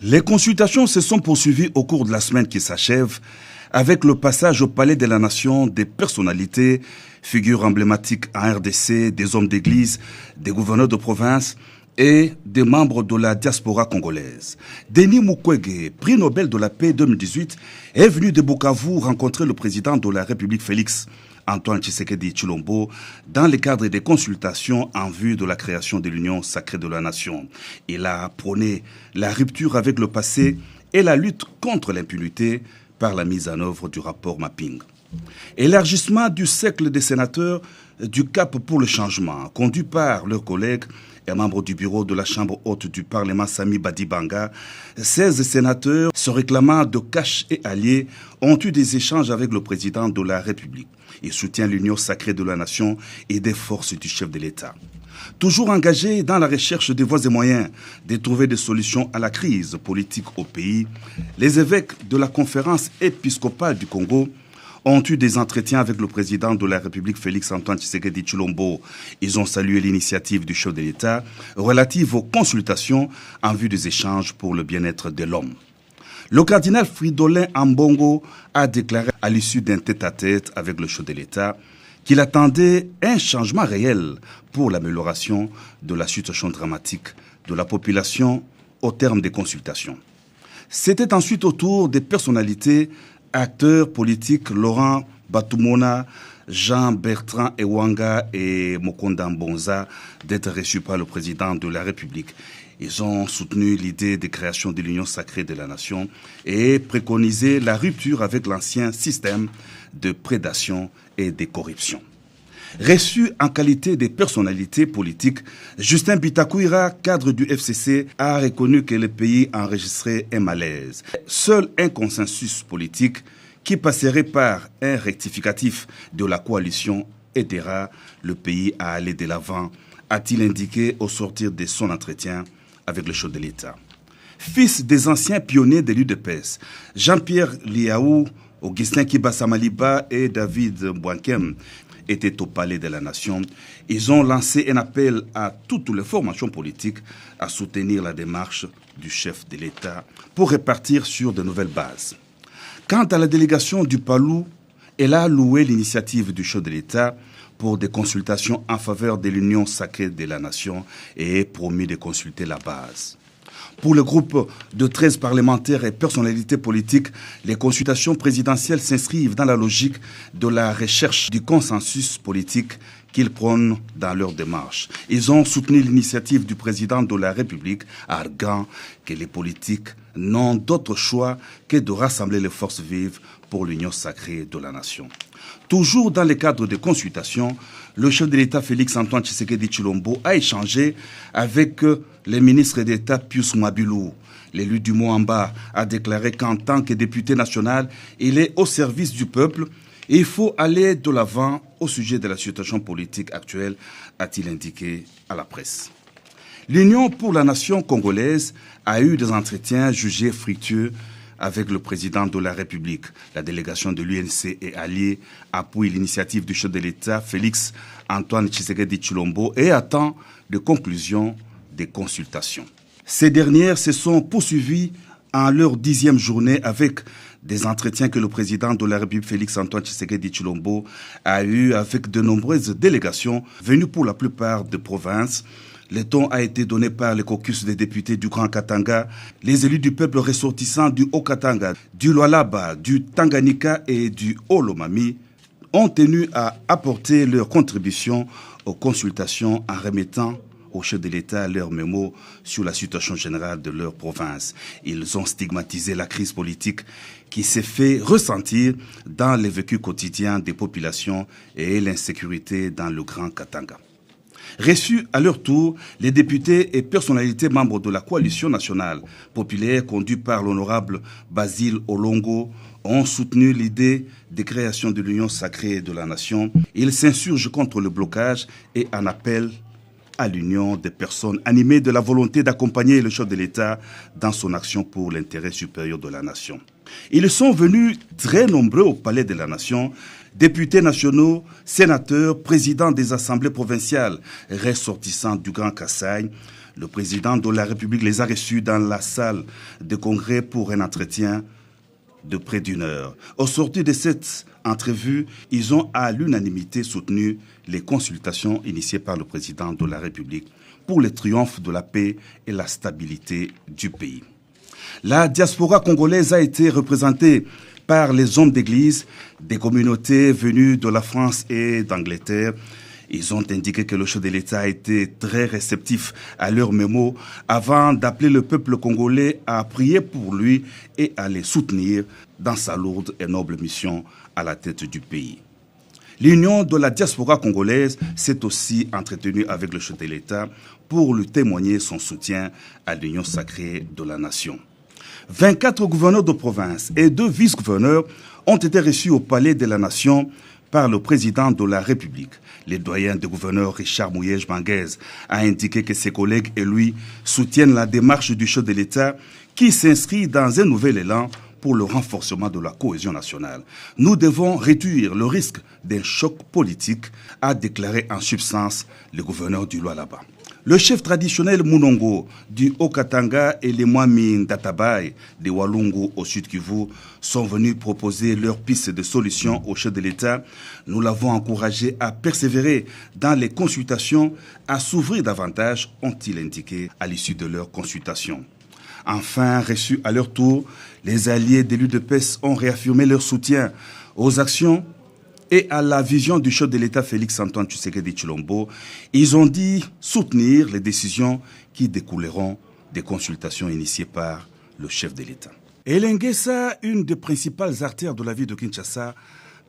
Les consultations se sont poursuivies au cours de la semaine qui s'achève avec le passage au Palais de la Nation des personnalités, figures emblématiques en RDC, des hommes d'église, des gouverneurs de province et des membres de la diaspora congolaise. Denis Mukwege, prix Nobel de la paix 2018, est venu de Bukavu rencontrer le président de la République Félix Antoine Tshisekedi Tshilombo dans le cadre des consultations en vue de la création de l'Union sacrée de la nation. Il a prôné la rupture avec le passé et la lutte contre l'impunité par la mise en œuvre du rapport Mapping. Élargissement du cercle des sénateurs du Cap pour le changement, conduit par leurs collègues et membres du bureau de la Chambre haute du Parlement Sami Badibanga, 16 sénateurs se réclamant de cash et alliés ont eu des échanges avec le président de la République. Il soutient l'union sacrée de la nation et des forces du chef de l'État. Toujours engagé dans la recherche des voies et moyens de trouver des solutions à la crise politique au pays, les évêques de la conférence épiscopale du Congo ont eu des entretiens avec le président de la République Félix Antoine Tshisekedi Tshilombo. Ils ont salué l'initiative du chef de l'État relative aux consultations en vue des échanges pour le bien-être de l'homme. Le cardinal Fridolin Ambongo a déclaré à l'issue d'un tête-à-tête avec le chef de l'État qu'il attendait un changement réel pour l'amélioration de la situation dramatique de la population au terme des consultations. C'était ensuite au tour des personnalités, acteurs politiques Laurent Batumona, Jean-Bertrand Ewanga et Mokonda Mbonza d'être reçus par le président de la République. Ils ont soutenu l'idée de création de l'Union sacrée de la nation et préconisé la rupture avec l'ancien système de prédation et de corruption. Reçu en qualité de personnalité politique, Justin Bitakuira, cadre du FCC, a reconnu que le pays enregistrait un malaise. Seul un consensus politique qui passerait par un rectificatif de la coalition aidera le pays à aller de l'avant, a-t-il indiqué au sortir de son entretien avec le chef de l'État. Fils des anciens pionniers de l'UDPS, Jean-Pierre Liaou, Augustin Kibasamaliba et David Mbouankem étaient au Palais de la Nation. Ils ont lancé un appel à toutes les formations politiques à soutenir la démarche du chef de l'État pour repartir sur de nouvelles bases. Quant à la délégation du Palou, elle a loué l'initiative du chef de l'État pour des consultations en faveur de l'Union sacrée de la nation et promis de consulter la base. Pour le groupe de 13 parlementaires et personnalités politiques, les consultations présidentielles s'inscrivent dans la logique de la recherche du consensus politique qu'ils prônent dans leur démarche. Ils ont soutenu l'initiative du président de la République, arguant que les politiques n'ont d'autre choix que de rassembler les forces vives pour l'union sacrée de la nation. Toujours dans le cadre des consultations, le chef de l'État Félix Antoine Tshisekedi Tshilombo a échangé avec le ministre d'État Pius Mwabilou. L'élu du Moamba a déclaré qu'en tant que député national, il est au service du peuple et il faut aller de l'avant au sujet de la situation politique actuelle, a-t-il indiqué à la presse. L'Union pour la nation congolaise a eu des entretiens jugés fructueux avec le président de la République. La délégation de l'UNC et alliés appuie l'initiative du chef de l'État, Félix Antoine Tshisekedi Tshilombo, et attend de conclusion des consultations. Ces dernières se sont poursuivies en leur 10e journée avec des entretiens que le président de la République, Félix Antoine Tshisekedi Tshilombo, a eu avec de nombreuses délégations venues pour la plupart de provinces. Le ton a été donné par le caucus des députés du Grand Katanga, les élus du peuple ressortissants du Haut-Katanga, du Lualaba, du Tanganyika et du Haut-Lomami ont tenu à apporter leur contribution aux consultations en remettant au chef de l'État leur mémo sur la situation générale de leur province. Ils ont stigmatisé la crise politique qui s'est fait ressentir dans les vécus quotidiens des populations et l'insécurité dans le Grand Katanga. Reçus à leur tour, les députés et personnalités membres de la coalition nationale populaire conduite par l'honorable Basile Olongo ont soutenu l'idée de création de l'Union sacrée de la nation. Ils s'insurgent contre le blocage et en appellent à l'union des personnes animées de la volonté d'accompagner le chef de l'État dans son action pour l'intérêt supérieur de la nation. Ils sont venus très nombreux au Palais de la Nation, députés nationaux, sénateurs, présidents des assemblées provinciales, ressortissants du Grand Kasaï, Le président de la République les a reçus dans la salle de congrès pour un entretien de près d'1 heure. Au sortir de cette entrevue, ils ont à l'unanimité soutenu les consultations initiées par le président de la République pour le triomphe de la paix et la stabilité du pays. La diaspora congolaise a été représentée par les hommes d'église des communautés venues de la France et d'Angleterre. Ils ont indiqué que le chef de l'État a été très réceptif à leurs mémos avant d'appeler le peuple congolais à prier pour lui et à les soutenir dans sa lourde et noble mission à la tête du pays. L'union de la diaspora congolaise s'est aussi entretenue avec le chef de l'État pour lui témoigner son soutien à l'union sacrée de la nation. 24 gouverneurs de province et 2 vice-gouverneurs ont été reçus au Palais de la Nation par le président de la République. Le doyen des gouverneurs Richard Mouyej-Manguez a indiqué que ses collègues et lui soutiennent la démarche du chef de l'État qui s'inscrit dans un nouvel élan pour le renforcement de la cohésion nationale. Nous devons réduire le risque d'un choc politique, a déclaré en substance le gouverneur du Lualaba. Le chef traditionnel Munongo du Haut-Katanga et les Mouamine d'Atabaye de Walungu au Sud Kivu sont venus proposer leurs pistes de solutions au chef de l'État. Nous l'avons encouragé à persévérer dans les consultations, à s'ouvrir davantage, ont-ils indiqué à l'issue de leurs consultations. Enfin, reçus à leur tour, les alliés de l'UDPS ont réaffirmé leur soutien aux actions et à la vision du chef de l'État Félix-Antoine Tshisekedi Tshilombo. Ils ont dit soutenir les décisions qui découleront des consultations initiées par le chef de l'État. Elenguessa, une des principales artères de la ville de Kinshasa,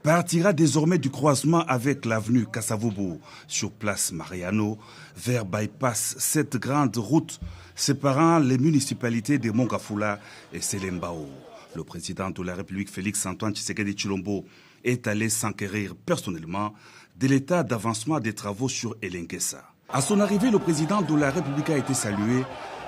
partira désormais du croisement avec l'avenue Kasavubu sur place Mariano vers Bypass, cette grande route séparant les municipalités de Mongafula et Selembao. Le président de la République Félix-Antoine Tshisekedi Tshilombo est allé s'enquérir personnellement de l'état d'avancement des travaux sur Elenguessa. À son arrivée, le président de la République a été salué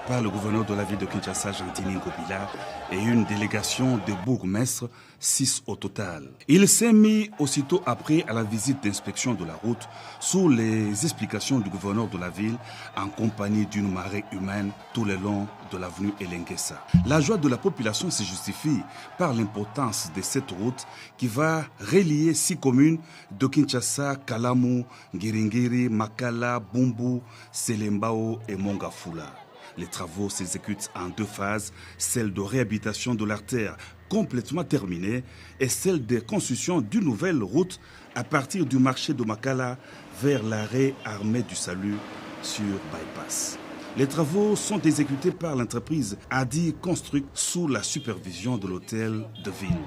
par le gouverneur de la ville de Kinshasa, Gentini Ngobila, et une délégation de bourgmestres, 6 au total. Il s'est mis aussitôt après à la visite d'inspection de la route sous les explications du gouverneur de la ville en compagnie d'une marée humaine tout le long de l'avenue Elenguessa. La joie de la population se justifie par l'importance de cette route qui va relier 6 communes de Kinshasa, Kalamu, Ngiringiri, Makala, Bumbu, Selembao et Mongafula. Les travaux s'exécutent en 2 phases, celle de réhabilitation de l'artère complètement terminée et celle de construction d'une nouvelle route à partir du marché de Makala vers l'arrêt Armée du Salut sur Bypass. Les travaux sont exécutés par l'entreprise Adi Construct sous la supervision de l'hôtel de ville.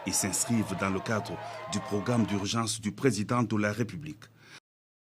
Ils s'inscrivent dans le cadre du programme d'urgence du président de la République.